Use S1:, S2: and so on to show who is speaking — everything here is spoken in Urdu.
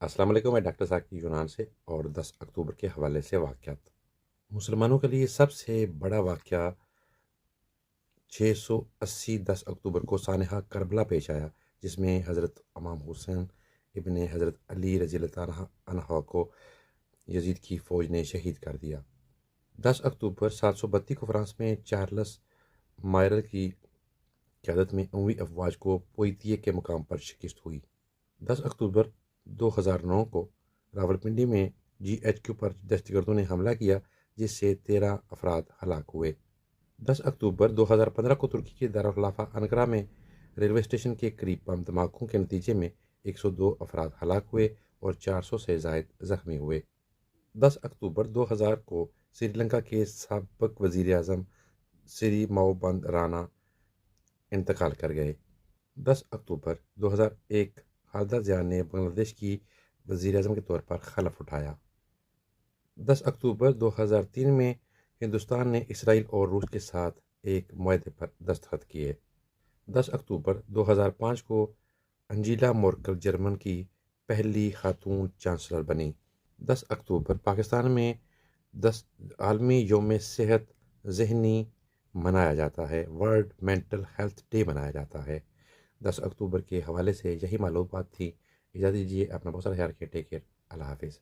S1: السلام علیکم، میں ڈاکٹر ذاکر یونان سے اور 10 اکتوبر کے حوالے سے واقعات۔ مسلمانوں کے لیے سب سے بڑا واقعہ 680 10 اکتوبر کو سانحہ کربلا پیش آیا، جس میں حضرت امام حسین ابن حضرت علی رضی اللہ تعالیٰ عنہ کو یزید کی فوج نے شہید کر دیا۔ 10 اکتوبر 732 کو فرانس میں چارلس مائرل کی قیادت میں اموی افواج کو پوئیتیے کے مقام پر شکست ہوئی۔ 10 اکتوبر 2009 کو راولپنڈی میں GHQ پر دہشت گردوں نے حملہ کیا، جس سے 13 افراد ہلاک ہوئے۔ 10 اکتوبر 2015 کو ترکی کے دارالخلافہ انقرہ میں ریلوے اسٹیشن کے قریب بم دھماکوں کے نتیجے میں 102 افراد ہلاک ہوئے اور 400 سے زائد زخمی ہوئے۔ 10 اکتوبر 2000 کو سری لنکا کے سابق وزیر اعظم سری ماؤبند رانا انتقال کر گئے۔ 10 اکتوبر 2001 خالدہ ضیاء نے بنگلہ دیش کی وزیر اعظم کے طور پر حلف اٹھایا۔ 10 اکتوبر 2003 میں ہندوستان نے اسرائیل اور روس کے ساتھ ایک معاہدے پر دستخط کیے۔ 10 اکتوبر 2005 کو انجیلا مورکل جرمن کی پہلی خاتون چانسلر بنی۔ 10 اکتوبر پاکستان میں عالمی یوم صحت ذہنی منایا جاتا ہے، ورلڈ مینٹل ہیلتھ ڈے منایا جاتا ہے۔ 10 اکتوبر کے حوالے سے یہی معلومات تھی۔ اجازت دیجیے، اپنا بہت سارا خیال رکھیے۔ ٹیک کیئر، اللہ حافظ۔